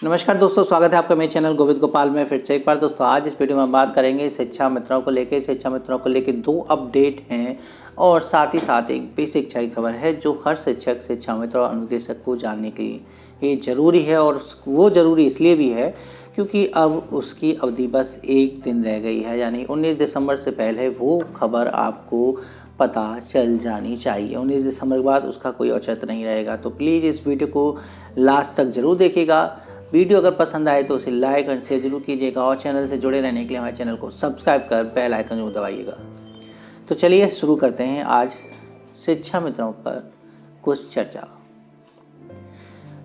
नमस्कार दोस्तों, स्वागत है आपका मेरे चैनल गोविंद गोपाल में फिर से एक बार। दोस्तों आज इस वीडियो में हम बात करेंगे शिक्षा मित्रों को लेके दो अपडेट हैं और साथ ही साथ एक बेसिक शिक्षा की खबर है जो हर शिक्षक, शिक्षा मित्र और अनुदेशक को जानने के लिए ये ज़रूरी है। और वो ज़रूरी इसलिए भी है क्योंकि अब उसकी अवधि बस एक दिन रह गई है, यानी 19 दिसंबर से पहले वो खबर आपको पता चल जानी चाहिए। 19 दिसंबर के बाद उसका कोई औचित्य नहीं रहेगा। तो प्लीज़ इस वीडियो को लास्ट तक ज़रूर देखिएगा। वीडियो अगर पसंद आए तो उसे लाइक और शेयर जरूर कीजिएगा और चैनल से जुड़े रहने के लिए हमारे चैनल को सब्सक्राइब कर बेल आइकन जरूर दबाइएगा। तो चलिए शुरू करते हैं आज शिक्षा मित्रों पर कुछ चर्चा।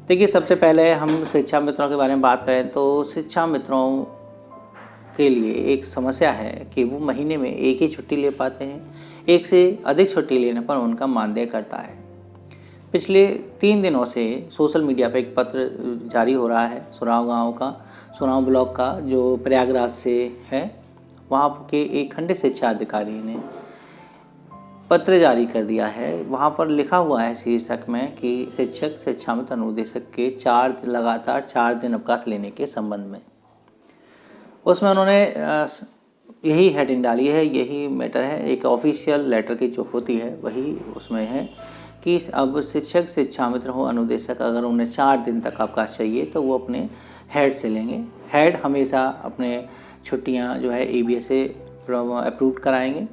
देखिए, सबसे पहले हम शिक्षा मित्रों के बारे में बात करें तो शिक्षा मित्रों के लिए एक समस्या है कि वो महीने में एक ही छुट्टी ले पाते हैं। एक से अधिक छुट्टी लेने पर उनका मानदेय कटता है। पिछले 3 दिनों से सोशल मीडिया पर एक पत्र जारी हो रहा है सुराव ब्लॉक का, जो प्रयागराज से है। वहाँ के एक खंड शिक्षा अधिकारी ने पत्र जारी कर दिया है। वहाँ पर लिखा हुआ है शीर्षक में कि शिक्षक, शिक्षा मित्र, अनुदेशक के लगातार 4 दिन अवकाश लेने के संबंध में। उसमें उन्होंने यही हेडिंग डाली है, यही मैटर है। एक ऑफिशियल लेटर की जो होती है वही उसमें है कि अब शिक्षक, शिक्षा मित्र हो, अनुदेशक, अगर उन्हें 4 दिन तक अवकाश चाहिए तो वो अपने हेड से लेंगे। हेड हमेशा अपने छुट्टियां जो है ABA से अप्रूव कराएंगे।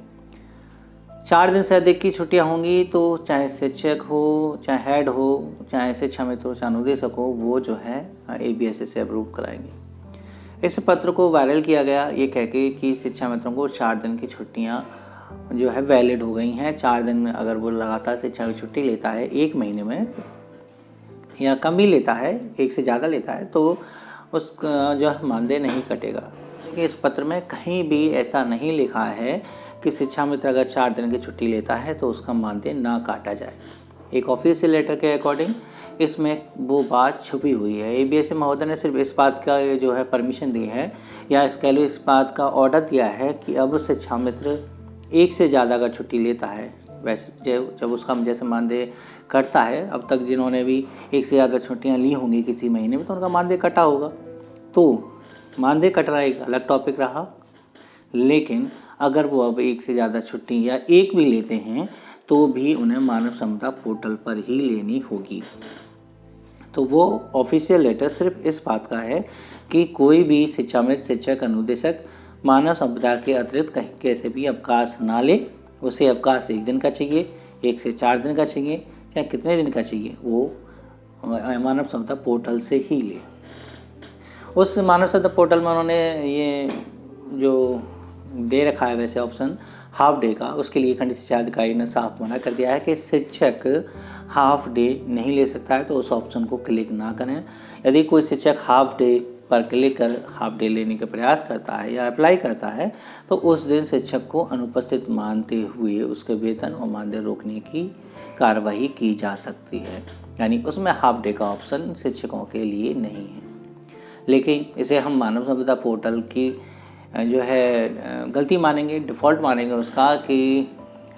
4 दिन से अधिक की छुट्टियां होंगी तो चाहे शिक्षक हो, चाहे हेड हो, चाहे शिक्षा मित्र हो, चाहे अनुदेशक हो, वो जो है ABS से अप्रूव कराएंगे। इस पत्र को वायरल किया गया ये कह के कि शिक्षा मित्रों को 4 दिन की छुट्टियां जो है वैलिड हो गई हैं। 4 दिन अगर वो लगातार शिक्षा की छुट्टी लेता है एक महीने में या कम भी लेता है, एक से ज़्यादा लेता है, तो उसका जो है मानदेय नहीं कटेगा। इस पत्र में कहीं भी ऐसा नहीं लिखा है कि शिक्षा मित्र अगर 4 दिन की छुट्टी लेता है तो उसका मानदेय ना काटा जाए। एक ऑफिशियल लेटर के अकॉर्डिंग इसमें वो बात छुपी हुई है। ABS महोदय ने सिर्फ इस बात का जो है परमिशन दी है, या इसके लिए इस बात का ऑर्डर दिया है कि अब शिक्षा मित्र एक से ज़्यादा अगर छुट्टी लेता है, वैसे जब उसका जैसे मानदेय कटता है, अब तक जिन्होंने भी एक से ज़्यादा छुट्टियां ली होंगी किसी महीने में तो उनका मानदेय कटा होगा। तो मानदेय कट रहा एक अलग टॉपिक रहा, लेकिन अगर वो अब एक से ज़्यादा छुट्टी या एक भी लेते हैं तो भी उन्हें मानव क्षमता पोर्टल पर ही लेनी होगी। तो वो ऑफिशियल लेटर सिर्फ इस बात का है कि कोई भी शिक्षा मित्र, शिक्षक, अनुदेशक मानव संपदा के अतिरिक्त कहीं कैसे भी अवकाश ना ले। उसे अवकाश 1 दिन का चाहिए, 1 से 4 दिन का चाहिए, या कितने दिन का चाहिए, वो मानव संपदा पोर्टल से ही ले। उस मानव संपदा पोर्टल में उन्होंने ये जो दे रखा है वैसे ऑप्शन हाफ डे का, उसके लिए खंड शिक्षा अधिकारी ने साफ मना कर दिया है कि शिक्षक हाफ डे नहीं ले सकता है, तो उस ऑप्शन को क्लिक ना करें। यदि कोई शिक्षक हाफ डे पर क्लिक कर हाफ डे लेने का प्रयास करता है या अप्लाई करता है तो उस दिन शिक्षक को अनुपस्थित मानते हुए उसके वेतन और मानदेय रोकने की कार्रवाई की जा सकती है। यानी उसमें हाफ डे का ऑप्शन शिक्षकों के लिए नहीं है। लेकिन इसे हम मानव संपदा पोर्टल की जो है गलती मानेंगे, डिफ़ॉल्ट मानेंगे उसका, कि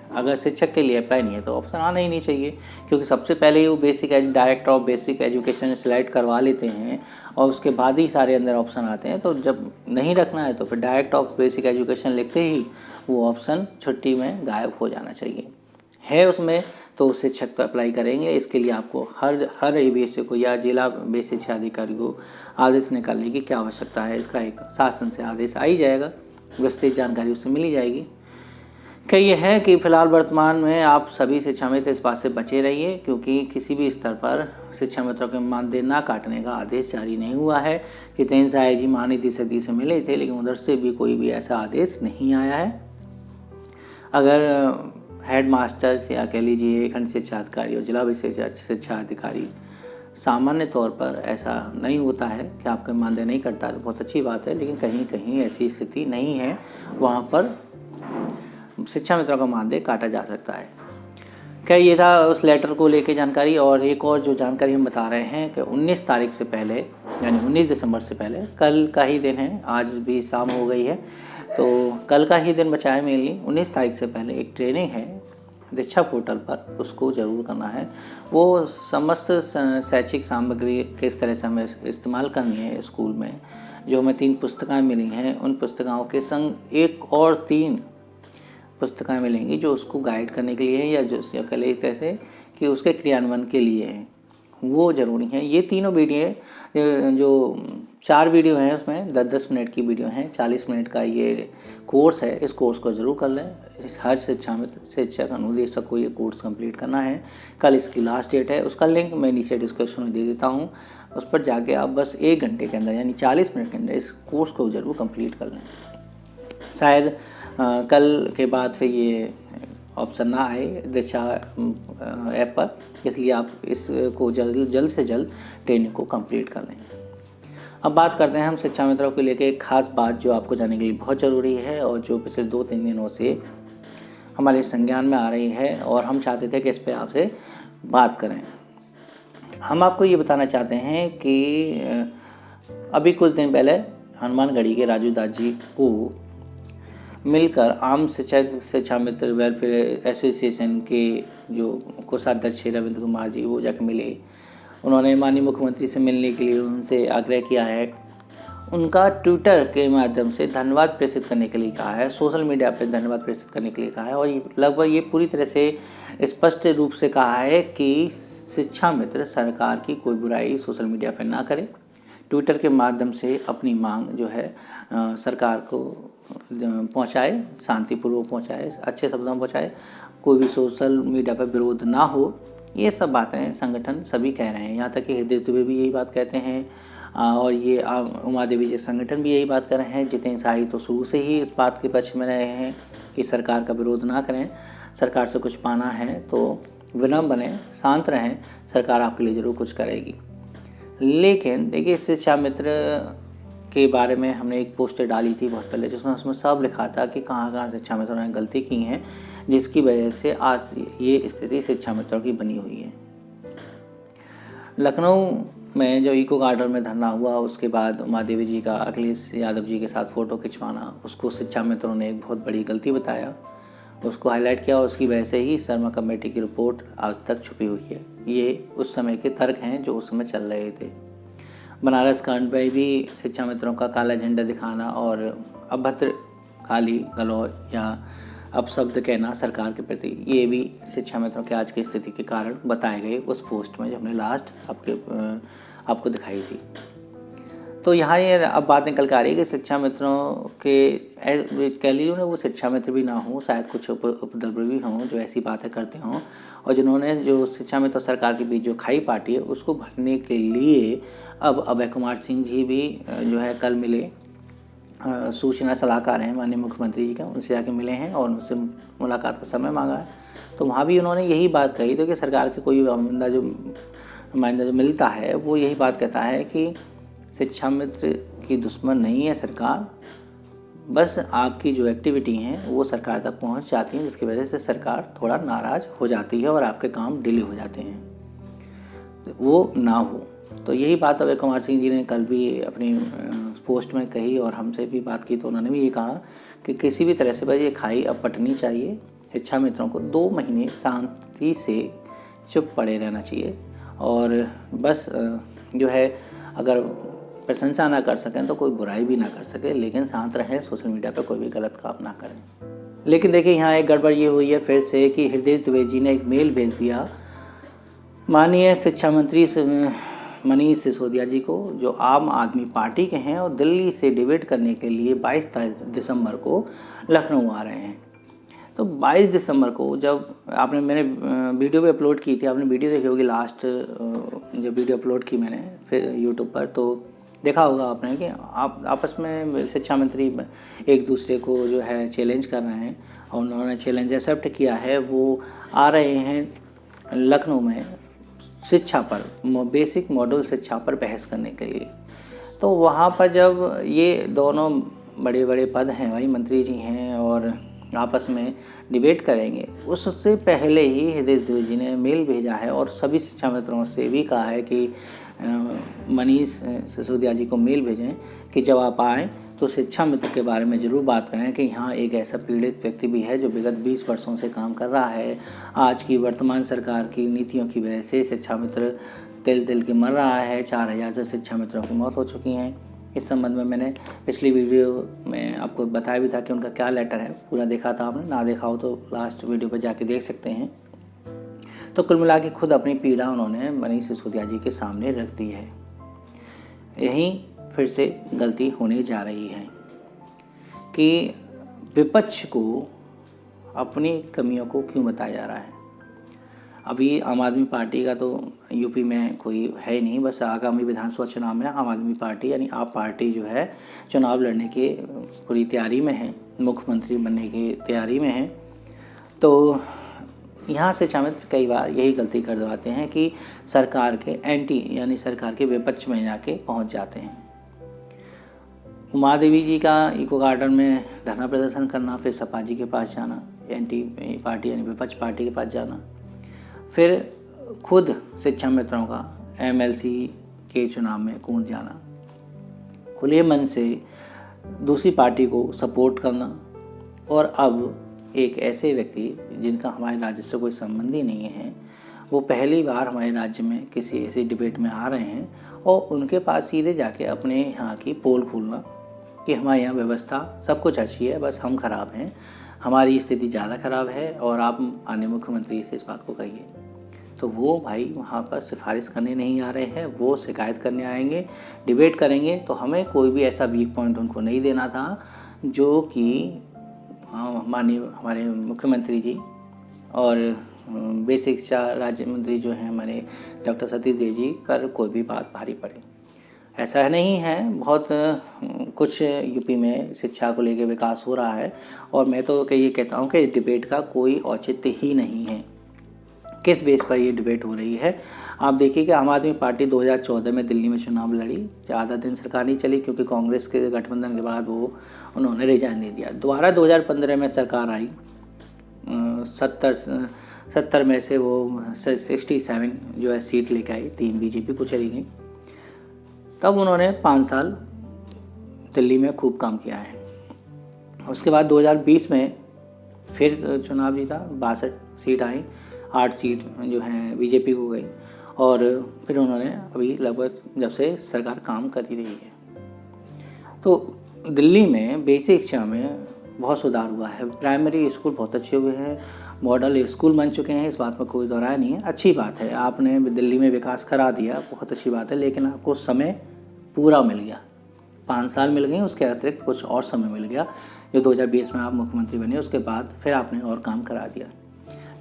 अगर शिक्षक के लिए अप्लाई नहीं है तो ऑप्शन आना ही नहीं चाहिए। क्योंकि सबसे पहले वो director of basic education select करवा लेते हैं और उसके बाद ही सारे अंदर ऑप्शन आते हैं। तो जब नहीं रखना है तो फिर डायरेक्टर ऑफ बेसिक एजुकेशन लिखते ही वो ऑप्शन छुट्टी में गायब हो जाना चाहिए। है उसमें तो शिक्षक तो अप्लाई करेंगे। इसके लिए आपको हर ABS को या जिला बेसिक शिक्षा अधिकारी को आदेश निकालने की क्या आवश्यकता है। इसका एक शासन से आदेश आ ही जाएगा, विस्तृत जानकारी उससे मिल ही जाएगी। क्या ये है कि फ़िलहाल वर्तमान में आप सभी शिक्षा मित्र इस बात से बचे रहिए, क्योंकि किसी भी स्तर पर शिक्षा मित्रों के मानदेय ना काटने का आदेश जारी नहीं हुआ है। जितेंद्र सहाय जी महानिदेशक जी से मिले थे, लेकिन उधर से भी कोई भी ऐसा आदेश नहीं आया है। अगर हेड मास्टर्स या कह लीजिए खंड शिक्षा अधिकारी और जिला शिक्षा अधिकारी, सामान्य तौर पर ऐसा नहीं होता है कि आपका मानदेय नहीं कटता, तो बहुत अच्छी बात है। लेकिन कहीं कहीं ऐसी स्थिति नहीं है, वहाँ पर शिक्षा मित्रों का मानदेय काटा जा सकता है। क्या ये था उस लेटर को लेके जानकारी। और एक और जो जानकारी हम बता रहे हैं कि 19 तारीख से पहले, यानी 19 दिसंबर से पहले, कल का ही दिन है, आज भी शाम हो गई है तो कल का ही दिन बचा है मेनली। 19 तारीख से पहले एक ट्रेनिंग है दीक्षा पोर्टल पर उसको ज़रूर करना है। वो समस्त शैक्षिक सामग्री किस तरह से हमें इस्तेमाल करनी है स्कूल में, जो हमें 3 पुस्तकें मिली हैं, उन पुस्तकों के संग एक और 3 पुस्तकें मिलेंगी जो उसको गाइड करने के लिए है या जो कह लें कैसे कि उसके क्रियान्वयन के लिए है, वो ज़रूरी है। ये तीनों वीडियो जो 4 वीडियो हैं उसमें 10-10 मिनट की वीडियो हैं, 40 मिनट का ये कोर्स है। इस कोर्स को ज़रूर कर लें। हर शिक्षक अनुदेशक को ये कोर्स कंप्लीट करना है। कल इसकी लास्ट डेट है। उसका लिंक मैं नीचे डिस्क्रिप्शन में दे देता हूँ। उस पर जाके आप बस 1 घंटे के अंदर यानी 40 मिनट के अंदर इस कोर्स को ज़रूर कंप्लीट कर लें। शायद कल के बाद फिर ये ऑप्शन ना आए दीक्षा ऐप पर, इसलिए आप इसको जल्द से जल्द ट्रेनिंग को कंप्लीट कर लें। अब बात करते हैं हम शिक्षा मित्रों को लेकर एक खास बात जो आपको जानने के लिए बहुत ज़रूरी है और जो पिछले 2-3 दिनों से हमारे संज्ञान में आ रही है और हम चाहते थे कि इस पर आपसे बात करें। हम आपको ये बताना चाहते हैं कि अभी कुछ दिन पहले हनुमानगढ़ी के राजू दास जी को मिलकर आम शिक्षा मित्र वेलफेयर एसोसिएशन के जो कोषाध्यक्ष रविंद्र कुमार जी वो जाकर मिले। उन्होंने माननीय मुख्यमंत्री से मिलने के लिए उनसे आग्रह किया है। उनका ट्विटर के माध्यम से धन्यवाद प्रेषित करने के लिए कहा है, सोशल मीडिया पर धन्यवाद प्रेषित करने के लिए कहा है और लगभग ये पूरी तरह से स्पष्ट रूप से कहा है कि शिक्षा मित्र सरकार की कोई बुराई सोशल मीडिया पर ना करें, ट्विटर के माध्यम से अपनी मांग जो है सरकार को पहुंचाए, शांतिपूर्वक पहुंचाए, अच्छे शब्दों में पहुंचाए, कोई भी सोशल मीडिया पर विरोध ना हो। ये सब बातें संगठन सभी कह रहे हैं, यहाँ तक कि हृदय दुबे भी यही बात कहते हैं और ये उमा देवी जी संगठन भी यही बात कर रहे हैं। जितेंद्र शाही तो शुरू से ही इस बात के पक्ष में रहे हैं कि सरकार का विरोध ना करें, सरकार से कुछ पाना है तो विनम्र बने, शांत रहें, सरकार आपके लिए ज़रूर कुछ करेगी। लेकिन देखिए शिक्षा मित्र के बारे में हमने एक पोस्टर डाली थी बहुत पहले जिसमें उसमें सब लिखा था कि कहाँ शिक्षा मित्रों ने गलती की हैं जिसकी वजह से आज ये स्थिति शिक्षा मित्रों की बनी हुई है। लखनऊ में जो इको गार्डन में धरना हुआ उसके बाद उमा देवी जी का अखिलेश यादव जी के साथ फ़ोटो खिंचवाना, उसको शिक्षा मित्रों ने एक बहुत बड़ी गलती बताया, उसको हाईलाइट किया और उसकी वजह से ही शर्मा कमेटी की रिपोर्ट आज तक छुपी हुई है। ये उस समय के तर्क हैं जो उस समय चल रहे थे। बनारस कांड में भी शिक्षा मित्रों का काला झंडा दिखाना और अभद्र गाली गलौज या अपशब्द कहना सरकार के प्रति, ये भी शिक्षा मित्रों के आज की स्थिति के कारण बताए गए उस पोस्ट में जो हमने लास्ट आपको दिखाई थी। तो यहाँ ये अब बात निकल कर आ रही है कि शिक्षा मित्रों के कह लीजिए ना वो शिक्षा मित्र भी ना हो, शायद कुछ उपद्रवी हों जो ऐसी बातें करते हों और जिन्होंने जो शिक्षा मित्र सरकार के बीच जो खाई पाटी है उसको भरने के लिए अब अभय कुमार सिंह जी भी जो है कल मिले, सूचना सलाहकार हैं माननीय मुख्यमंत्री जी का, उनसे जाके मिले हैं और उनसे मुलाकात का समय मांगा है। तो वहाँ भी उन्होंने यही बात कही थी कि सरकार के कोई नुमाइंदा जो मिलता है वो यही बात कहता है कि शिक्षा मित्र की दुश्मन नहीं है सरकार, बस आपकी जो एक्टिविटी हैं वो सरकार तक पहुंच जाती हैं जिसकी वजह से सरकार थोड़ा नाराज़ हो जाती है और आपके काम डिले हो जाते हैं, तो वो ना हो। तो यही बात अभय कुमार सिंह जी ने कल भी अपनी पोस्ट में कही और हमसे भी बात की, तो उन्होंने भी ये कहा कि किसी भी तरह से भाई ये खाई अब पटनी चाहिए, शिक्षा मित्रों को 2 महीने शांति से चुप पड़े रहना चाहिए और बस जो है अगर प्रशंसा ना कर सकें तो कोई बुराई भी ना कर सके, लेकिन शांत रहें, सोशल मीडिया पर कोई भी गलत काम ना करें। लेकिन देखिए यहाँ एक गड़बड़ ये हुई है फिर से कि हृदय दुबे जी ने एक मेल भेज दिया माननीय शिक्षा मंत्री मनीष सिसोदिया जी को, जो आम आदमी पार्टी के हैं और दिल्ली से डिबेट करने के लिए 22 दिसंबर को लखनऊ आ रहे हैं। तो 22 दिसंबर को जब मैंने वीडियो भी अपलोड की थी, आपने वीडियो देखी होगी लास्ट जब वीडियो अपलोड की मैंने फिर यूट्यूब पर, तो देखा होगा आपने कि आप आपस में शिक्षा मंत्री एक दूसरे को जो है चैलेंज कर रहे हैं और उन्होंने चैलेंज एक्सेप्ट किया है। वो आ रहे हैं लखनऊ में शिक्षा पर, बेसिक मॉडल शिक्षा पर बहस करने के लिए। तो वहाँ पर जब ये दोनों बड़े बड़े पद हैं भाई, मंत्री जी हैं और आपस में डिबेट करेंगे, उससे पहले ही हृदय दुबे जी ने मेल भेजा है और सभी शिक्षा मित्रों से भी कहा है कि मनीष सिसोदिया जी को मेल भेजें कि जब आप आएँ तो शिक्षा मित्र के बारे में ज़रूर बात करें कि यहाँ एक ऐसा पीड़ित व्यक्ति भी है जो विगत 20 वर्षों से काम कर रहा है। आज की वर्तमान सरकार की नीतियों की वजह से शिक्षा मित्र तिल के मर रहा है। 4000 से शिक्षा मित्रों की मौत हो चुकी हैं। इस संबंध में मैंने पिछली वीडियो में आपको बताया भी था कि उनका क्या लेटर है, पूरा देखा था आपने, ना देखा हो तो लास्ट वीडियो पर जाके देख सकते हैं। तो कुल मिला के खुद अपनी पीड़ा उन्होंने मनीष सिसोदिया जी के सामने रख दी है। यहीं फिर से गलती होने जा रही है कि विपक्ष को अपनी कमियों को क्यों बताया जा रहा है। अभी आम आदमी पार्टी का तो यूपी में कोई है ही नहीं, बस आगामी विधानसभा चुनाव में आम आदमी पार्टी यानी आप पार्टी जो है चुनाव लड़ने की पूरी तैयारी में है, मुख्यमंत्री बनने की तैयारी में है। तो यहाँ से शिक्षामित्र कई बार यही गलती कर दवाते हैं कि सरकार के एंटी यानी सरकार के विपक्ष में जाके पहुँच जाते हैं। उमा देवी जी का इको गार्डन में धरना प्रदर्शन करना, फिर सपा जी के पास जाना, एंटी पार्टी यानी विपक्ष पार्टी के पास जाना, फिर खुद शिक्षा मित्रों का एमएलसी के चुनाव में कूद जाना, खुले मन से दूसरी पार्टी को सपोर्ट करना, और अब एक ऐसे व्यक्ति जिनका हमारे राज्य से कोई संबंध ही नहीं है, वो पहली बार हमारे राज्य में किसी ऐसी डिबेट में आ रहे हैं और उनके पास सीधे जाके अपने यहाँ की पोल खोलना कि हमारे यहाँ व्यवस्था सब कुछ अच्छी है, बस हम खराब हैं, हमारी स्थिति ज़्यादा खराब है और आप माननीय मुख्यमंत्री से इस बात को कहिए। तो वो भाई वहाँ पर सिफारिश करने नहीं आ रहे हैं, वो शिकायत करने आएंगे, डिबेट करेंगे। तो हमें कोई भी ऐसा वीक पॉइंट उनको नहीं देना था जो कि हमारे मुख्यमंत्री जी और बेसिक शिक्षा राज्य मंत्री जो हैं हमारे डॉक्टर सतीश देव जी पर कोई भी बात भारी पड़े। ऐसा नहीं है, बहुत कुछ यूपी में शिक्षा को लेकर विकास हो रहा है और मैं तो ये कहता हूँ कि इस डिबेट का कोई औचित्य ही नहीं है। किस बेस पर ये डिबेट हो रही है आप देखिए कि आम आदमी पार्टी 2014 में दिल्ली में चुनाव लड़ी, ज़्यादा दिन सरकार नहीं चली क्योंकि कांग्रेस के गठबंधन के बाद उन्होंने रिजाइन दे दिया। दोबारा 2015 में सरकार आई, 70 में से वो 67 जो है सीट लेके आई, 3 बीजेपी को चली गई। तब उन्होंने 5 साल दिल्ली में खूब काम किया है। उसके बाद 2020 में फिर चुनाव जीता, 62 सीट आई, 8 सीट जो हैं बीजेपी को गई और फिर उन्होंने अभी लगभग जब से सरकार काम कर ही रही है। तो दिल्ली में बेसिक शिक्षा में बहुत सुधार हुआ है, प्राइमरी स्कूल बहुत अच्छे हुए हैं, मॉडल स्कूल बन चुके हैं, इस बात में कोई दो राय नहीं है। अच्छी बात है, आपने दिल्ली में विकास करा दिया, बहुत अच्छी बात है, लेकिन आपको समय पूरा मिल गया, 5 साल मिल गए, उसके अतिरिक्त कुछ और समय मिल गया। जो 2020 में आप मुख्यमंत्री बने उसके बाद फिर आपने और काम करा दिया।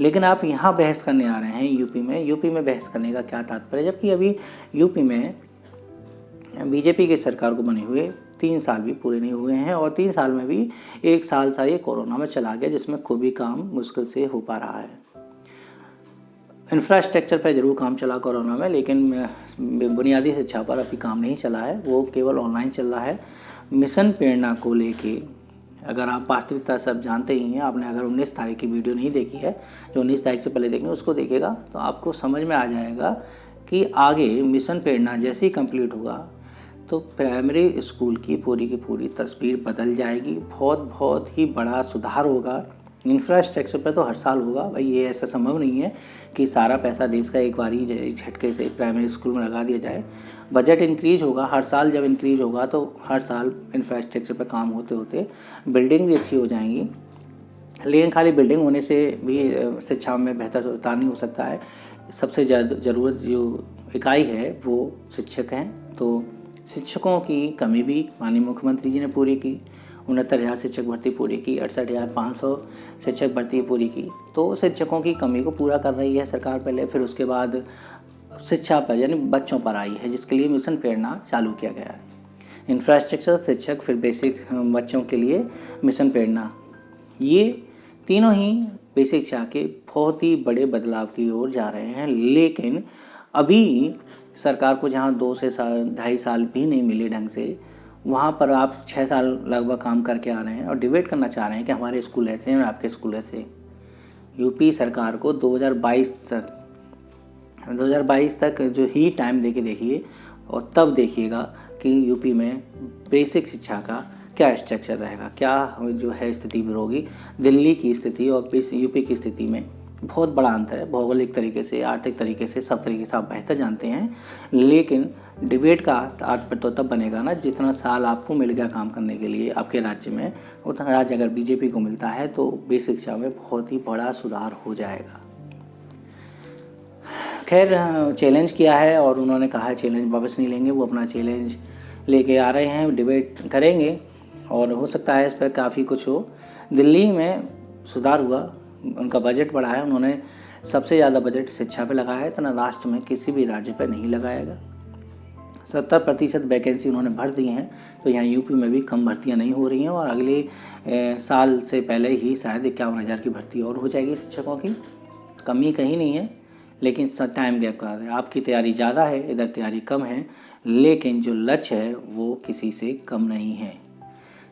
लेकिन आप यहाँ बहस करने आ रहे हैं यूपी में बहस करने का क्या तात्पर्य, जबकि अभी यूपी में बीजेपी की सरकार को बने हुए 3 साल भी पूरे नहीं हुए हैं और 3 साल में भी 1 साल सा ये कोरोना में चला गया जिसमें कोई भी काम मुश्किल से हो पा रहा है। इंफ्रास्ट्रक्चर पर ज़रूर काम चला कोरोना में, लेकिन बुनियादी शिक्षा पर अभी काम नहीं चला है, वो केवल ऑनलाइन चल रहा है। मिशन प्रेरणा को लेके अगर आप वास्तविकता सब जानते ही हैं, आपने अगर 19 तारीख की वीडियो नहीं देखी है, जो 19 तारीख से पहले देखनी उसको देखेगा तो आपको समझ में आ जाएगा कि आगे मिशन प्रेरणा जैसे ही कंप्लीट होगा तो प्राइमरी स्कूल की पूरी तस्वीर बदल जाएगी, बहुत ही बड़ा सुधार होगा। इंफ्रास्ट्रक्चर पर तो हर साल होगा भाई, ये ऐसा संभव नहीं है कि सारा पैसा देश का एक बार ही झटके से प्राइमरी स्कूल में लगा दिया जाए। बजट इंक्रीज होगा हर साल, जब इंक्रीज होगा तो हर साल इंफ्रास्ट्रक्चर पर काम होते होते बिल्डिंग भी अच्छी हो जाएंगी। लेकिन खाली बिल्डिंग होने से भी शिक्षा में बेहतर सुधार नहीं हो सकता है। सबसे ज़्यादा ज़रूरत जो इकाई है वो शिक्षक हैं, तो शिक्षकों की कमी भी माननीय मुख्यमंत्री जी ने पूरी की, 69,000 शिक्षक भर्ती पूरी की, 68,500 शिक्षक भर्ती पूरी की। तो शिक्षकों की कमी को पूरा कर रही है सरकार पहले, फिर उसके बाद शिक्षा पर यानी बच्चों पर आई है, जिसके लिए मिशन प्रेरणा चालू किया गया है। इंफ्रास्ट्रक्चर, शिक्षक, फिर बेसिक बच्चों के लिए मिशन प्रेरणा, ये तीनों ही बेसिक शिक्षा के बहुत ही बड़े बदलाव की ओर जा रहे हैं। लेकिन अभी सरकार को जहाँ 2 से 2.5 साल भी नहीं मिले ढंग से, वहाँ पर आप 6 साल लगभग काम करके आ रहे हैं और डिबेट करना चाह रहे हैं कि हमारे स्कूल ऐसे हैं और आपके स्कूल ऐसे। यूपी सरकार को 2022 तक जो ही टाइम देके देखिए और तब देखिएगा कि यूपी में बेसिक शिक्षा का क्या स्ट्रक्चर रहेगा, क्या जो है स्थिति होगी। दिल्ली की स्थिति और यूपी की स्थिति में बहुत बड़ा अंतर है, भौगोलिक तरीके से, आर्थिक तरीके से, सब तरीके से आप बेहतर जानते हैं। लेकिन डिबेट का तात्पर्य तो तब बनेगा ना जितना साल आपको मिल गया काम करने के लिए आपके राज्य में, उतना राज्य अगर बीजेपी को मिलता है तो बेसिक शिक्षा में बहुत ही बड़ा सुधार हो जाएगा। खैर चैलेंज किया है और उन्होंने कहा है चैलेंज वापस नहीं लेंगे, वो अपना चैलेंज लेके आ रहे हैं, डिबेट करेंगे और हो सकता है इस पर काफ़ी कुछ हो। दिल्ली में सुधार हुआ, उनका बजट बढ़ा है, उन्होंने सबसे ज़्यादा बजट शिक्षा पे लगाया है, इतना राष्ट्र में किसी भी राज्य पे नहीं लगाएगा। 70% वैकेंसी उन्होंने भर दी हैं, तो यहाँ यूपी में भी कम भर्तियाँ नहीं हो रही हैं और अगले साल से पहले ही शायद 51,000 की भर्ती और हो जाएगी शिक्षकों की। कमी कहीं नहीं है, लेकिन टाइम गैप का है। आपकी तैयारी ज़्यादा है, इधर तैयारी कम है, लेकिन जो लक्ष्य है वो किसी से कम नहीं है।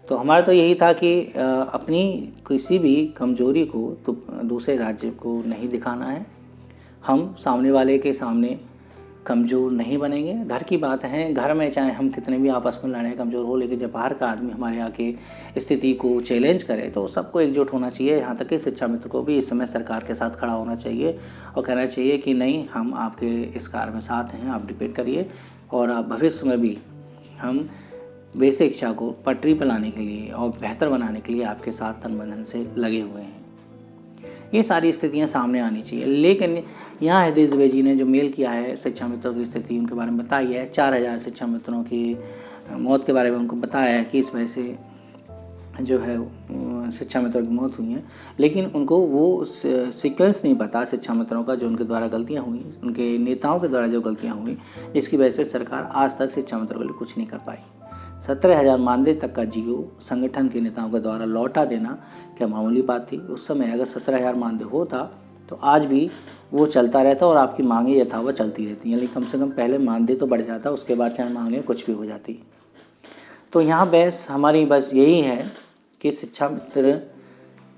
तो हमारा तो यही था कि अपनी किसी भी कमजोरी को तो दूसरे राज्य को नहीं दिखाना है। हम सामने वाले के सामने कमज़ोर नहीं बनेंगे। घर की बात है, घर में चाहे हम कितने भी आपस में लड़े कमज़ोर हो, लेकिन जब बाहर का आदमी हमारे आके स्थिति को चैलेंज करे तो सबको एकजुट होना चाहिए। यहाँ तक कि शिक्षा मित्र को भी इस समय सरकार के साथ खड़ा होना चाहिए और कहना चाहिए कि नहीं, हम आपके इस कार्य में साथ हैं, आप डिबेट करिए और आप भविष्य में भी हम बेसिक शिक्षा को पटरी पर लाने के लिए और बेहतर बनाने के लिए आपके साथ तन मन धन से लगे हुए हैं। ये सारी स्थितियाँ सामने आनी चाहिए। लेकिन यहाँ हृदय दुबे जी ने जो मेल किया है, शिक्षा मित्रों की स्थिति उनके बारे में बताई है, 4,000 शिक्षा मित्रों की मौत के बारे में उनको बताया है कि इस वजह से जो है शिक्षा मित्रों की मौत हुई है, लेकिन उनको वो सीक्वेंस नहीं पता शिक्षा मित्रों का जो उनके द्वारा गलतियाँ हुई, उनके नेताओं के द्वारा जो गलतियाँ हुई, जिसकी वजह से सरकार आज तक शिक्षा मित्रों के लिए कुछ नहीं कर पाई। 17,000 मानदेय तक का जीओ संगठन के नेताओं के द्वारा लौटा देना क्या मामूली बात थी? उस समय अगर 17,000 मानदेय होता तो आज भी वो चलता रहता और आपकी मांगें यथावत चलती रहती, यानी कम से कम पहले मानदेय तो बढ़ जाता, उसके बाद चाहे मांगें कुछ भी हो जाती। तो यहाँ बहस हमारी बस यही है कि शिक्षा मित्र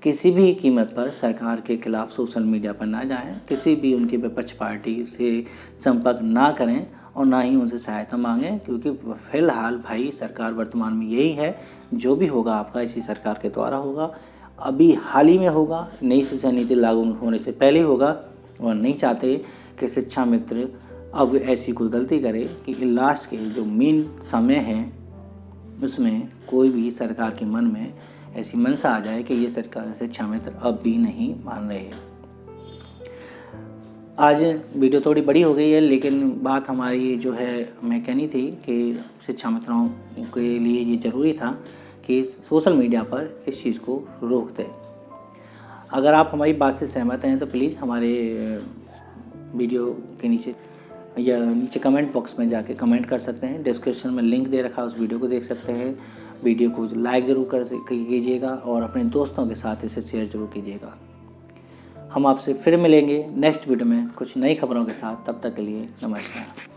किसी भी कीमत पर सरकार के खिलाफ सोशल मीडिया पर ना जाएं, किसी भी उनकी विपक्ष पार्टी से संपर्क ना करें और ना ही उनसे सहायता मांगें, क्योंकि फिलहाल भाई सरकार वर्तमान में यही है, जो भी होगा आपका इसी सरकार के द्वारा होगा। अभी हाल ही में होगा, नई शिक्षा नीति लागू होने से पहले होगा और नहीं चाहते कि शिक्षा मित्र अब ऐसी कोई गलती करे कि लास्ट के जो मेन समय है उसमें कोई भी सरकार के मन में ऐसी मनसा आ जाए कि ये सरकार शिक्षा मित्र अब भी नहीं मान रहे हैं। आज वीडियो थोड़ी बड़ी हो गई है, लेकिन बात हमारी जो है मैं कहनी थी कि शिक्षा मित्रों के लिए ये ज़रूरी था कि सोशल मीडिया पर इस चीज़ को रोक दें। अगर आप हमारी बात से सहमत हैं तो प्लीज़ हमारे वीडियो के नीचे या नीचे कमेंट बॉक्स में जाके कमेंट कर सकते हैं। डिस्क्रिप्शन में लिंक दे रखा है, उस वीडियो को देख सकते हैं। वीडियो को लाइक ज़रूर कीजिएगा और अपने दोस्तों के साथ इसे शेयर ज़रूर कीजिएगा। हम आपसे फिर मिलेंगे नेक्स्ट वीडियो में कुछ नई खबरों के साथ। तब तक के लिए नमस्कार।